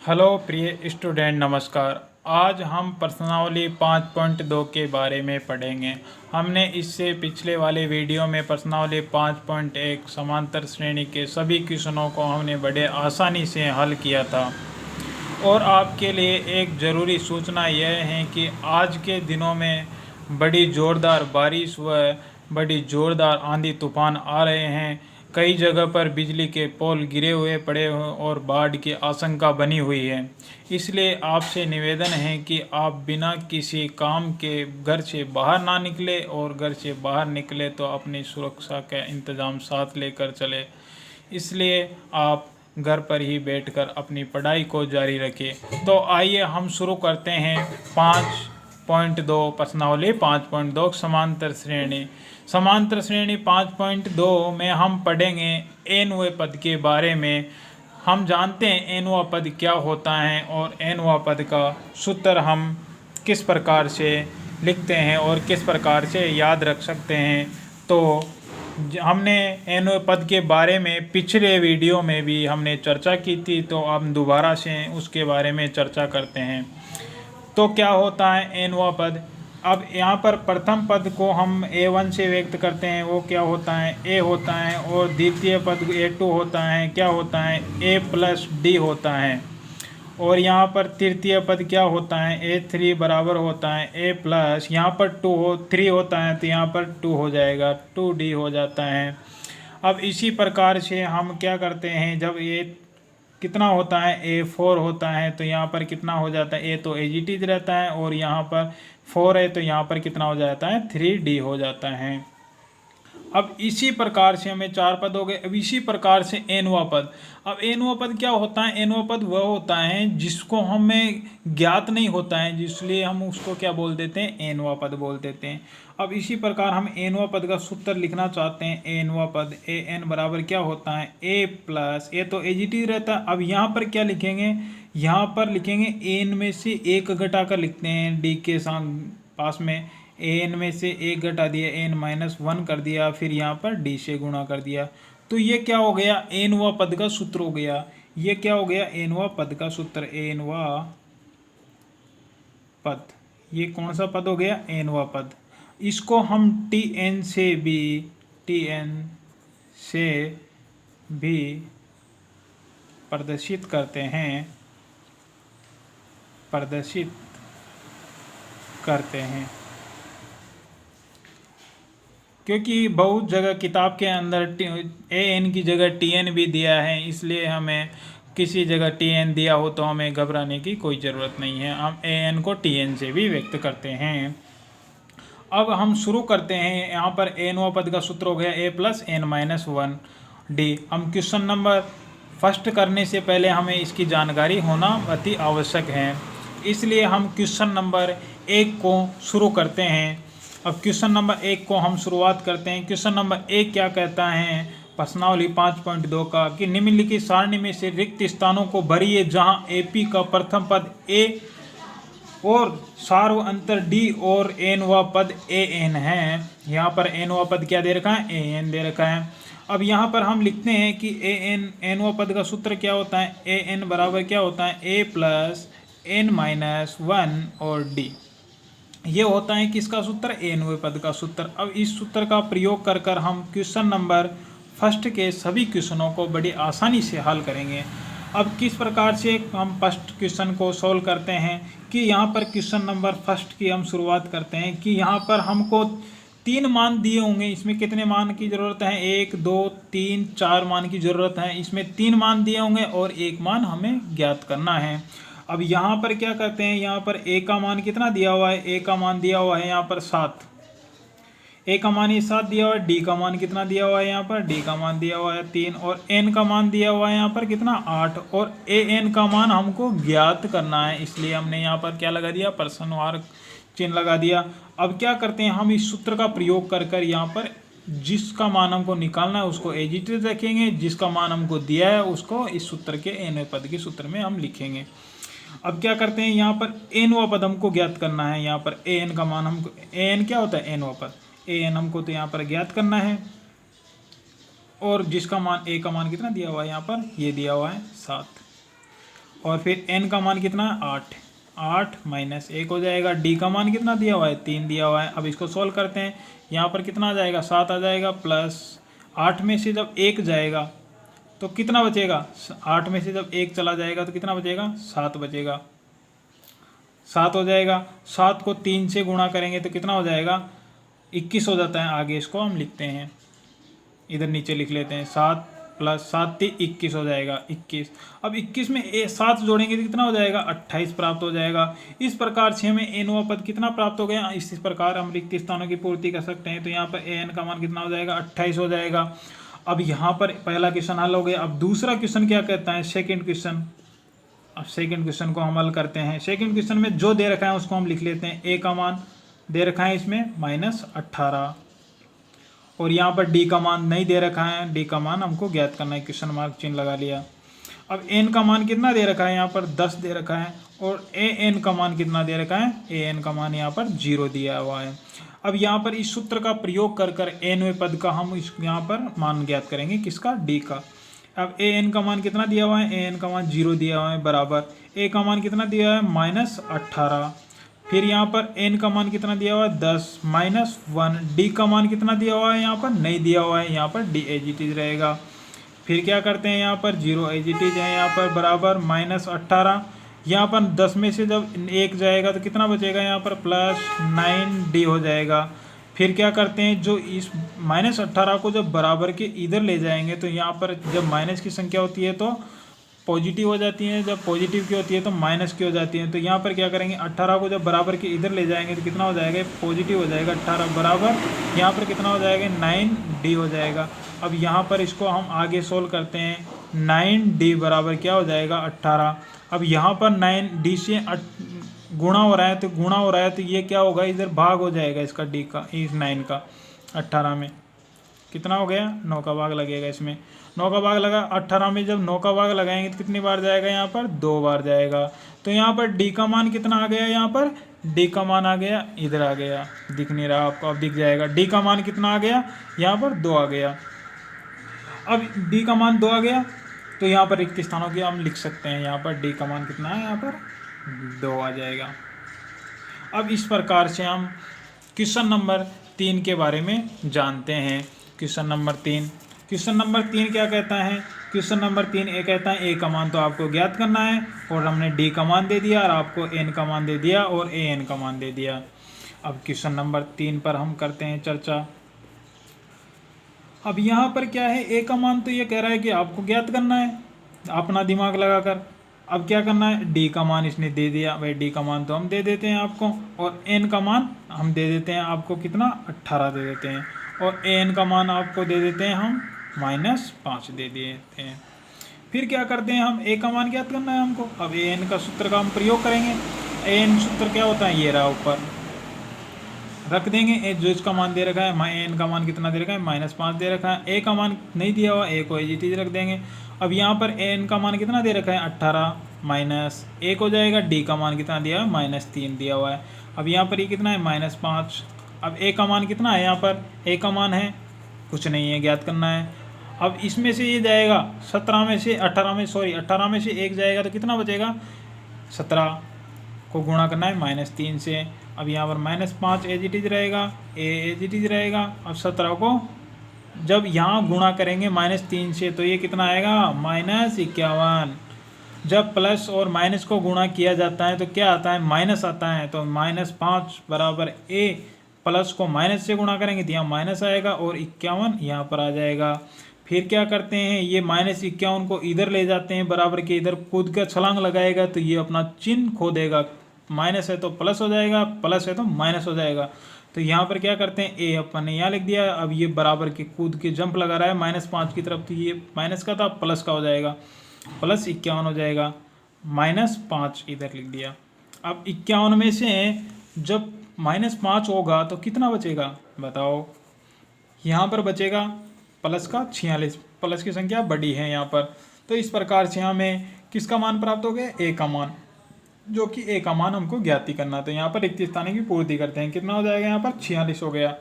Hello प्रिय student, नमस्कार। आज हम प्रश्नावली 5.2 के बारे में पढ़ेंगे। हमने इससे पिछले वाले वीडियो में प्रश्नावली 5.1 समांतर श्रेणी के सभी क्वेश्चनों को हमने बड़े आसानी से हल किया था। और आपके लिए एक ज़रूरी सूचना यह है कि आज के दिनों में बड़ी ज़ोरदार बारिश व बड़ी ज़ोरदार आंधी तूफान आ रहे हैं। कई जगह पर बिजली के पोल गिरे हुए पड़े हुए और बाढ़ की आशंका बनी हुई है। इसलिए आपसे निवेदन है कि आप बिना किसी काम के घर से बाहर ना निकले, और घर से बाहर निकले तो अपनी सुरक्षा का इंतज़ाम साथ लेकर चले। इसलिए आप घर पर ही बैठकर अपनी पढ़ाई को जारी रखें। तो आइए हम शुरू करते हैं 5.2 प्रश्नावली 5.2 समांतर श्रेणी। समांतर श्रेणी 5.2 में हम पढ़ेंगे एनवें पद के बारे में। हम जानते हैं एनवा पद क्या होता है और एनवा पद का सूत्र हम किस प्रकार से लिखते हैं और किस प्रकार से याद रख सकते हैं। तो हमने एनवे पद के बारे में पिछले वीडियो में भी हमने चर्चा की थी, तो हम दोबारा से उसके बारे में चर्चा करते हैं। तो क्या होता है एनवा पद। अब यहाँ पर प्रथम पद को हम A1 से व्यक्त करते हैं, वो क्या होता है A होता है। और द्वितीय पद A2 होता है, क्या होता है A+D होता है। और यहाँ पर तृतीय पद क्या होता है A3 बराबर होता है A+, यहाँ पर 3 होता है तो यहाँ पर 2 हो जाएगा, 2D हो जाता है। अब इसी प्रकार से हम क्या करते हैं, जब ये कितना होता है A4 होता है तो यहाँ पर कितना हो जाता है, A तो एजिटिज रहता है और यहाँ पर 4 है तो यहाँ पर कितना हो जाता है 3D हो जाता है। अब इसी प्रकार से हमें 4 पद हो गए। अब इसी प्रकार से एनवा पद। अब एनवा पद क्या होता है, एनवा पद वह होता है जिसको हमें ज्ञात नहीं होता है, इसलिए हम उसको क्या बोल देते हैं, एनवा पद बोल देते हैं। अब इसी प्रकार हम एनवा पद का सूत्र लिखना चाहते हैं। एनवा पद एन बराबर क्या होता है A+, ए तो एजिटिव रहता है। अब यहाँ पर क्या लिखेंगे, यहाँ पर लिखेंगे एन में से एक घटा कर लिखते हैं डी के पास में। एन में से एक घटा दिया, n-1 कर दिया, फिर यहाँ पर डी से गुणा कर दिया। तो ये क्या हो गया, एनवा पद का सूत्र हो गया। ये क्या हो गया, एनवा पद का सूत्र, एनवा पद। ये कौन सा पद हो गया, एनवा पद। इसको हम Tn से भी प्रदर्शित करते हैं, क्योंकि बहुत जगह किताब के अंदर An की जगह Tn भी दिया है, इसलिए हमें किसी जगह Tn दिया हो तो हमें घबराने की कोई ज़रूरत नहीं है। हम An को Tn से भी व्यक्त करते हैं। अब हम शुरू करते हैं। यहाँ पर एनवा पद का सूत्र हो गया A+n-1D। हम क्वेश्चन नंबर फर्स्ट करने से पहले हमें इसकी जानकारी होना अति आवश्यक है, इसलिए हम क्वेश्चन नंबर 1 को शुरू करते हैं। अब क्वेश्चन नंबर 1 को हम शुरुआत करते हैं। क्वेश्चन नंबर 1 क्या कहता है प्रश्नावली 5.2 का, कि निम्नलिखित सारणी में से रिक्त स्थानों को भरिए जहां AP का प्रथम पद A और सार्व अंतर D और एनवा पद AN है। यहाँ पर एनवा पद क्या दे रखा है, AN दे रखा है। अब यहाँ पर हम लिखते हैं कि एनवा पद का सूत्र क्या होता है, AN बराबर क्या होता है A+n-1 और D। ये होता है किसका सूत्र, एनवे पद का सूत्र। अब इस सूत्र का प्रयोग कर कर हम क्वेश्चन नंबर फर्स्ट के सभी क्वेश्चनों को बड़ी आसानी से हल करेंगे। अब किस प्रकार से हम फर्स्ट क्वेश्चन को सॉल्व करते हैं, कि यहाँ पर क्वेश्चन नंबर फर्स्ट की हम शुरुआत करते हैं कि यहाँ पर हमको 3 मान दिए होंगे। इसमें कितने मान की ज़रूरत है, 1 2 3 4 मान की ज़रूरत है। इसमें 3 मान दिए होंगे और 1 मान हमें ज्ञात करना है। अब यहाँ पर क्या करते हैं, यहाँ पर A का मान कितना दिया हुआ है, A का मान दिया हुआ है यहाँ पर 7, A का मान ये 7 दिया हुआ है। D का मान कितना दिया हुआ है, यहाँ पर D का मान दिया हुआ है 3, और N का मान दिया हुआ है यहाँ पर कितना 8, और AN का मान हमको ज्ञात करना है, इसलिए हमने यहाँ पर क्या लगा दिया, प्रश्नवार चिन्ह लगा दिया। अब क्या करते हैं, हम इस सूत्र का प्रयोग कर कर यहाँ पर जिसका मान हमको निकालना है उसको एजिटिव रखेंगे, जिसका मान हमको दिया है उसको इस सूत्र के एनवे पद के सूत्र में हम लिखेंगे। अब क्या करते हैं, यहाँ पर एनवा पद हमको ज्ञात करना है। यहाँ पर AN का मान हमको, AN क्या होता है, एनवा पद, AN हमको तो यहाँ पर ज्ञात करना है। और जिसका मान A का मान कितना दिया हुआ है, यहाँ पर ये दिया हुआ है 7। और फिर n का मान कितना है 8, 8 माइनस 1 हो जाएगा। d का मान कितना दिया हुआ है 3 दिया हुआ है। अब इसको सॉल्व करते हैं, यहाँ पर कितना आ जाएगा 7 आ जाएगा, प्लस 8 में से जब 1 जाएगा तो कितना बचेगा, 8 में से जब 1 चला जाएगा तो कितना बचेगा 7 बचेगा, 7 हो जाएगा। 7 को 3 से गुणा करेंगे तो कितना हो जाएगा 21 हो जाता है। आगे इसको हम लिखते हैं, इधर नीचे लिख लेते हैं, 7 प्लस 7 21 हो जाएगा 21। अब 21 में 7 जोड़ेंगे तो कितना हो जाएगा 28 प्राप्त हो जाएगा। इस प्रकार से हमें एनवा पद कितना प्राप्त हो गया, इस प्रकार हम रिक्त स्थानों की पूर्ति कर सकते हैं। तो यहाँ पर एन का मान कितना हो जाएगा 28 हो जाएगा। अब यहाँ पर पहला क्वेश्चन हल हो गया। अब दूसरा क्वेश्चन क्या कहता है, सेकेंड क्वेश्चन। अब सेकेंड क्वेश्चन को हम हल करते हैं। सेकेंड क्वेश्चन में जो दे रखा है उसको हम लिख लेते हैं। ए का मान दे रखा है इसमें -18 और यहाँ पर डी का मान नहीं दे रखा है, डी का मान हमको ज्ञात करना है, क्वेश्चन मार्क चिन्ह लगा लिया। अब एन का मान कितना दे रखा है, यहाँ पर 10 दे रखा है और ए एन का मान कितना दे रखा है, ए एन का मान यहाँ पर 0 दिया हुआ है। अब यहाँ पर इस सूत्र का प्रयोग कर कर एनवें पद का हम इस यहाँ पर मान ज्ञात करेंगे, किसका, डी का। अब ए एन का मान कितना दिया हुआ है, ए एन का मान 0 दिया हुआ है, बराबर ए का मान कितना दिया है -18, फिर यहाँ पर एन का मान कितना दिया हुआ है 10 -1, डी का मान कितना दिया हुआ है यहाँ पर नहीं दिया हुआ है, यहाँ पर डी एज इट इज रहेगा। फिर क्या करते हैं, यहाँ पर 0 एज इट इज है, यहाँ पर बराबर -18, यहाँ पर 10 में से जब 1 जाएगा तो कितना बचेगा, यहाँ पर +9d हो जाएगा। फिर क्या करते हैं, जो इस -18 को जब बराबर के इधर ले जाएंगे तो यहाँ पर जब माइनस की संख्या होती है तो पॉजिटिव हो जाती है, जब पॉजिटिव की होती है तो माइनस की हो जाती है। तो यहाँ पर क्या करेंगे, 18 को जब बराबर के इधर ले जाएंगे तो कितना हो जाएगा, पॉजिटिव हो जाएगा 18 बराबर, यहाँ पर कितना हो जाएगा 9d हो जाएगा। अब यहाँ पर इसको हम आगे सोल्व करते हैं, 9d बराबर क्या हो जाएगा 18। अब यहाँ पर 9d से गुणा हो रहा है, तो गुणा हो रहा है तो ये क्या होगा, इधर भाग हो जाएगा इसका, d का, इस 9 का 18 में कितना हो गया, 9 का भाग लगेगा इसमें, 9 का भाग लगा। 18 में जब 9 का भाग लगाएंगे तो कितनी बार जाएगा, यहाँ पर 2 बार जाएगा। तो यहाँ पर डी का मान कितना आ गया, यहाँ पर डी का मान आ गया, इधर आ गया, दिख नहीं रहा आपको, अब दिख जाएगा। डी का मान कितना आ गया, यहाँ पर 2 आ गया। अब डी का मान 2 आ गया तो यहाँ पर रिक्त स्थानों की हम लिख सकते हैं, यहाँ पर डी का मान कितना है, यहाँ पर 2 आ जाएगा। अब इस प्रकार से हम क्वेश्चन नंबर 3 के बारे में जानते हैं। क्वेश्चन नंबर 3 क्या कहता है, क्वेश्चन नंबर 3 ये कहता है ए का मान तो आपको ज्ञात करना है और हमने डी का मान दे दिया और आपको एन का मान दे दिया और ए एन का मान दे दिया। अब क्वेश्चन नंबर 3 पर हम करते हैं चर्चा। अब यहाँ पर क्या है, ए का मान तो ये कह रहा है कि आपको ज्ञात करना है अपना दिमाग लगाकर। अब क्या करना है, डी का मान इसने दे दिया, भाई डी का मान तो हम दे देते हैं आपको, और एन का मान हम दे देते हैं आपको कितना, 18 दे देते हैं, और ए एन का मान आपको दे देते हैं हम -5 दे देते हैं। फिर क्या करते हैं, हम ए का मान ज्ञात करना है हमको। अब ए एन का सूत्र का हम प्रयोग करेंगे। ए एन सूत्र क्या होता है, ये रहा ऊपर रख देंगे। जो इसका मान दे रखा है, ए एन का मान कितना दे रखा है, -5 दे रखा है। ए का मान नहीं दिया हुआ, ए को एज रख देंगे। अब यहाँ पर ए एन का मान कितना दे रखा है, 18 माइनस 1 हो जाएगा। डी का मान कितना दिया है, -3 दिया हुआ है। अब यहाँ पर ये कितना है, -5। अब ए का मान कितना है, यहाँ पर ए का मान है कुछ नहीं है, ज्ञात करना है। अब इसमें से ये जाएगा 18 में से 1 जाएगा तो कितना बचेगा, 17 को गुणा करना है -3 से। अब यहाँ पर -5 एज इट इज रहेगा, ए एज इट इज रहेगा। अब 17 को जब यहाँ गुणा करेंगे -3 से तो ये कितना आएगा, -51। जब प्लस और माइनस को गुणा किया जाता है तो क्या आता है, माइनस आता है। तो -5 बराबर ए, प्लस को माइनस से गुणा करेंगे तो यहाँ माइनस आएगा और 51 यहाँ पर आ जाएगा। फिर क्या करते हैं, ये -51 को इधर ले जाते हैं, बराबर के इधर कूद कर छलांग लगाएगा तो ये अपना चिन्ह खो देगा। माइनस है तो प्लस हो जाएगा, प्लस है तो माइनस हो जाएगा। तो यहाँ पर क्या करते हैं, ए अपन ने यहाँ लिख दिया। अब ये बराबर के कूद के जंप लगा रहा है -5 की तरफ, तो ये माइनस का था प्लस का हो जाएगा, +51 हो जाएगा, -5 इधर लिख दिया। अब 51 में से जब -5 होगा तो कितना बचेगा बताओ, यहाँ पर बचेगा प्लस का 46, प्लस की संख्या बड़ी है यहाँ पर। तो इस प्रकार से हमें किसका मान प्राप्त हो गया, ए का मान, जो कि ए का मान हमको ज्ञाति करना। तो यहाँ पर रिक्त स्थान की पूर्ति करते हैं, कितना हो जाएगा, यहाँ पर 46 हो गया,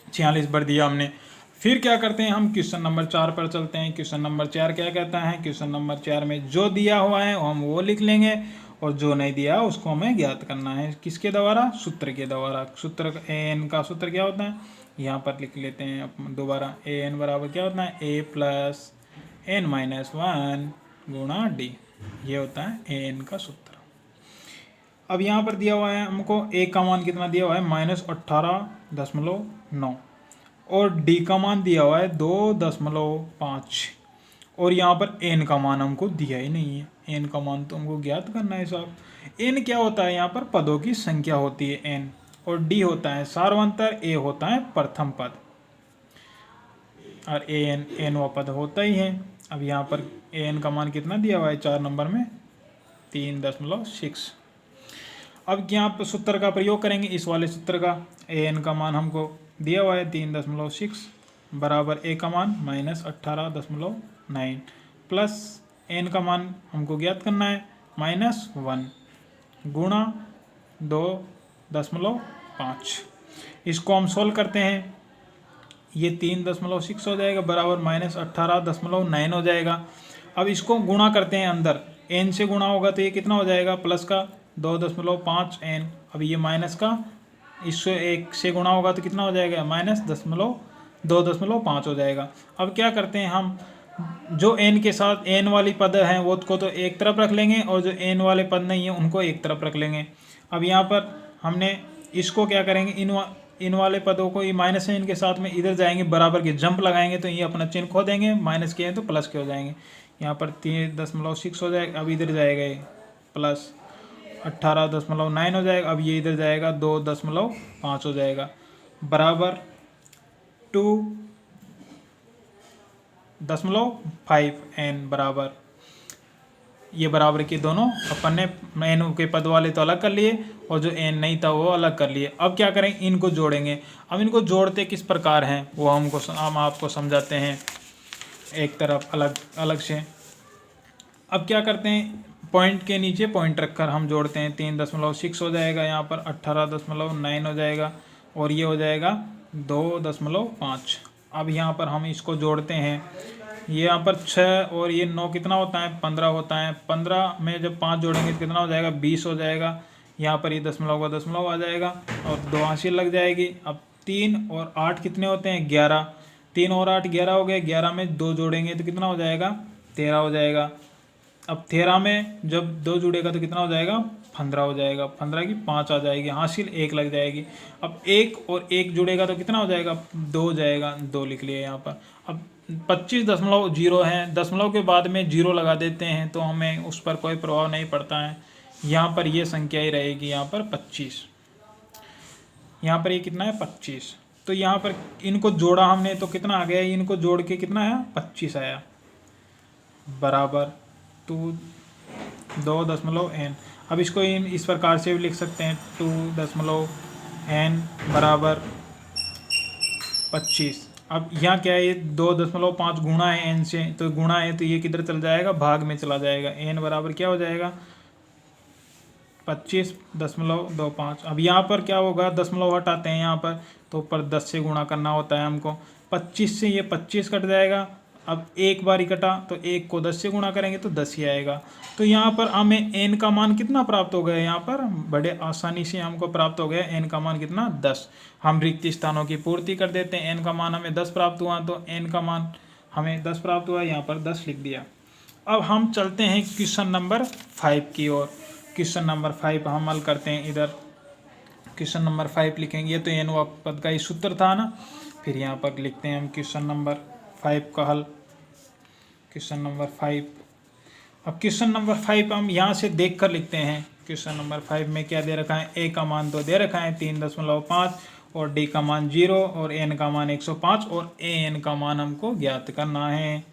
46 भर दिया हमने। फिर क्या करते हैं, हम क्वेश्चन नंबर 4 पर चलते हैं। क्वेश्चन नंबर 4 क्या कहता है, क्वेश्चन नंबर 4 में जो दिया हुआ है हम वो लिख लेंगे और जो नहीं दिया उसको हमें ज्ञात करना है। किसके द्वारा, सूत्र के द्वारा। सूत्र ए एन का सूत्र क्या होता है, यहाँ पर लिख लेते हैं दोबारा। ए एन बराबर क्या होता है, ए प्लस एन माइनस 1 गुणा डी, ये होता है ए एन का सूत्र। अब यहाँ पर दिया हुआ है हमको ए का मान कितना दिया हुआ है, -18.9, और डी का मान दिया हुआ है 2.5, और यहाँ पर एन का मान हमको दिया ही नहीं है। एन का मान तो हमको ज्ञात करना है साहब। एन क्या होता है, यहाँ पर पदों की संख्या होती है एन, और डी होता है सार्वंतर, ए होता है प्रथम पद, और ए एन व पद होता ही है। अब यहाँ पर ए एन का मान कितना दिया हुआ है 4 नंबर में, 3.6। अब यहाँ पर सूत्र का प्रयोग करेंगे, इस वाले सूत्र का। ए एन का मान हमको दिया हुआ है 3.6 बराबर ए का मान -18.9 प्लस एन का मान हमको ज्ञात करना है -1 गुणा 2.5। इसको हम सोल्व करते हैं, ये 3.6 हो जाएगा बराबर -18.9 हो जाएगा। अब इसको गुणा करते हैं, अंदर एन से गुणा होगा तो ये कितना हो जाएगा, प्लस का 2.5 एन। अब ये माइनस का इससे 1 से गुणा होगा तो कितना हो जाएगा, -2.5 हो जाएगा। अब क्या करते हैं हम, जो एन के साथ एन वाली पद हैं वो को तो एक तरफ रख लेंगे, और जो एन वाले पद नहीं है उनको एक तरफ रख लेंगे। अब यहाँ पर हमने इसको क्या करेंगे, इन वाले पदों को ये माइनस है इनके साथ में इधर जाएंगे, बराबर के जंप लगाएंगे तो ये अपना चिन्ह खो देंगे, माइनस के हैं तो प्लस के हो जाएंगे। यहाँ पर 3.6 हो जाएगा, अब इधर जाएगा ये प्लस 18.9 हो जाएगा। अब ये इधर जाएगा 2.5 हो जाएगा बराबर 2.5 एन बराबर, ये बराबर के दोनों अपन ने एन के पद वाले तो अलग कर लिए और जो एन नहीं था वो अलग कर लिए। अब क्या करें, इनको जोड़ेंगे। अब इनको जोड़ते किस प्रकार हैं वो हम आपको समझाते हैं एक तरफ अलग अलग से। अब क्या करते हैं, पॉइंट के नीचे पॉइंट रखकर हम जोड़ते हैं। 3.6 हो जाएगा, यहाँ पर 18.9 हो जाएगा, और ये हो जाएगा 2.5। अब यहाँ पर हम इसको जोड़ते हैं, ये यहाँ पर 6 और ये 9 कितना होता है, 15 होता है। 15 में जब 5 जोड़ेंगे तो कितना हो जाएगा, 20 हो जाएगा। यहाँ पर ये दशमलव का दशमलव आ जाएगा और 2 हासिल लग जाएगी। अब 3 और 8 कितने होते हैं, 11। 3 और 8 11 हो गए, 11 में 2 जोड़ेंगे तो कितना हो जाएगा, 13 हो जाएगा। अब 13 में जब 2 जुड़ेगा तो कितना हो जाएगा, 15 हो जाएगा। 15 की 5 आ जाएगी, हासिल 1 लग जाएगी। अब 1 और 1 जुड़ेगा तो कितना हो जाएगा, 2 हो जाएगा, 2 लिख लिए यहाँ पर। अब 25.0 है, दशमलव के बाद में 0 लगा देते हैं तो हमें उस पर कोई प्रभाव नहीं पड़ता है। यहाँ पर ये संख्या ही रहेगी, यहाँ पर 25, यहाँ पर ये कितना है, 25। तो यहाँ पर इनको जोड़ा हमने तो कितना आ गया, इनको जोड़ के कितना आया, 25 आया बराबर 2.n। अब इसको इस प्रकार से भी लिख सकते हैं, 2.n बराबर 25। अब यहाँ क्या है, ये 2.5 गुणा है n से, तो गुणा है तो ये किधर चल जाएगा, भाग में चला जाएगा। n बराबर क्या हो जाएगा, 25.25। अब यहाँ पर क्या होगा, दशमलव हटाते हैं यहाँ पर, तो ऊपर 10 से गुणा करना होता है हमको। 25 से ये 25 कट जाएगा। अब एक बार ही कटा तो 1 को 10 से गुणा करेंगे तो 10 ही आएगा। तो यहाँ पर हमें n का मान कितना प्राप्त हो गया, यहाँ पर बड़े आसानी से हमको प्राप्त हो गया n का मान कितना, 10। हम रिक्त स्थानों की पूर्ति कर देते हैं। n का मान हमें 10 प्राप्त हुआ तो n का मान हमें 10 प्राप्त हुआ, यहाँ पर 10 लिख दिया। अब हम चलते हैं क्वेश्चन नंबर 5 की ओर। क्वेश्चन नंबर 5 हम हल करते हैं। इधर क्वेश्चन नंबर 5 लिखेंगे, तो एन व पद का ही सूत्र था ना। फिर यहाँ पर लिखते हैं हम क्वेश्चन नंबर 5 का हल। क्वेश्चन नंबर 5, अब क्वेश्चन नंबर 5 हम यहाँ से देख कर लिखते हैं। क्वेश्चन नंबर 5 में क्या दे रखा है, ए का मान तो दे रखा है 3.5 और डी का मान 0 और एन का मान 105 और ए एन का मान हमको ज्ञात करना है।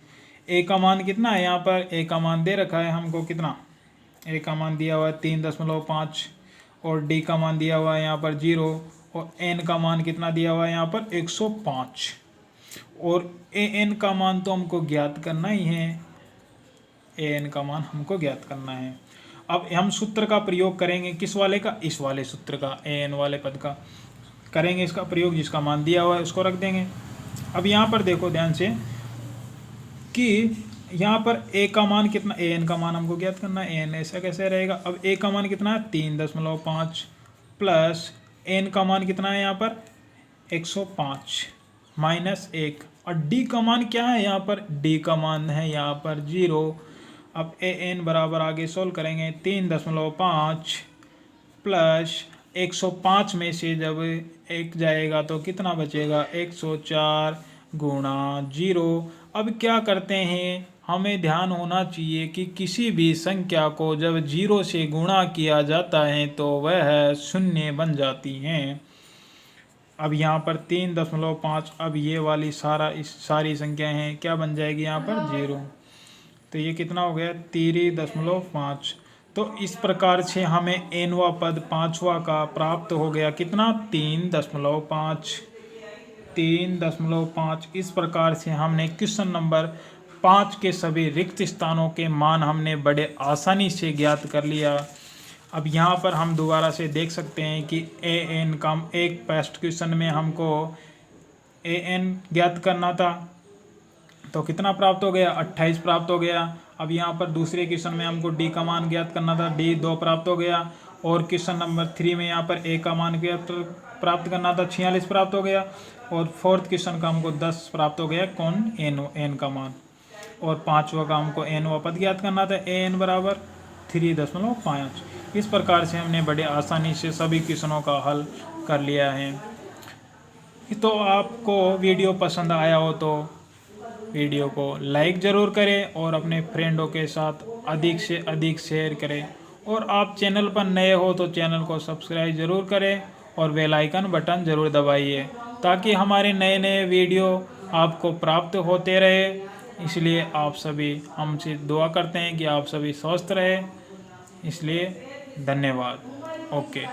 ए का मान कितना है, यहाँ पर ए का मान दे रखा है हमको कितना, ए का मान दिया हुआ है 3.5 और डी का मान दिया हुआ है यहाँ पर 0 और एन का मान कितना दिया हुआ है यहाँ पर 105 और ए एन का मान तो हमको ज्ञात करना ही है। ए एन का मान हमको ज्ञात करना है। अब हम सूत्र का प्रयोग करेंगे, किस वाले का, इस वाले सूत्र का, ए एन वाले पद का करेंगे इसका प्रयोग। जिसका मान दिया हुआ है उसको रख देंगे। अब यहाँ पर देखो ध्यान से कि यहाँ पर ए का मान कितना, ए एन का मान हमको ज्ञात करना है। ए एन ऐसा कैसे रहेगा, अब ए का मान कितना है 3.5 प्लस एन का मान कितना है यहाँ पर 105 माइनस 1, और डी का मान क्या है यहाँ पर, डी का मान है यहाँ पर 0। अब ए एन बराबर आगे सोल्व करेंगे 3.5 प्लस 105 में से जब एक जाएगा तो कितना बचेगा 104 गुणा 0। अब क्या करते हैं, हमें ध्यान होना चाहिए कि किसी भी संख्या को जब 0 से गुणा किया जाता है तो वह शून्य बन जाती हैं। अब यहाँ पर 3.5, अब ये वाली सारी संख्या हैं क्या बन जाएगी यहाँ पर 0, तो ये कितना हो गया 3.5। तो इस प्रकार से हमें एनवा पद पांचवा का प्राप्त हो गया कितना 3.5। इस प्रकार से हमने क्वेश्चन नंबर 5 के सभी रिक्त स्थानों के मान हमने बड़े आसानी से ज्ञात कर लिया। अब यहाँ पर हम दोबारा से देख सकते हैं कि ए एन का एक पास्ट क्वेश्चन में हमको ए एन ज्ञात करना था तो कितना प्राप्त हो गया 28 प्राप्त हो गया। अब यहाँ पर दूसरे क्वेश्चन में हमको डी का मान ज्ञात करना था, डी 2 प्राप्त हो गया। और क्वेश्चन नंबर 3 में यहाँ पर ए का मान ज्ञात प्राप्त करना था, 46 प्राप्त हो गया। और फोर्थ क्वेश्चन का हमको 10 प्राप्त हो गया, कौन एन का मान। और पाँचवा का हमको एन व पद ज्ञात करना था, ए एन बराबर 3.5। इस प्रकार से हमने बड़े आसानी से सभी क्वेश्चनों का हल कर लिया है। तो आपको वीडियो पसंद आया हो तो वीडियो को लाइक ज़रूर करें और अपने फ्रेंडों के साथ अधिक से अधिक शेयर करें। और आप चैनल पर नए हो तो चैनल को सब्सक्राइब ज़रूर करें और बेल आइकन बटन ज़रूर दबाइए ताकि हमारे नए नए वीडियो आपको प्राप्त होते रहे। इसलिए आप सभी हमसे दुआ करते हैं कि आप सभी स्वस्थ रहें। इसलिए धन्यवाद। ओके।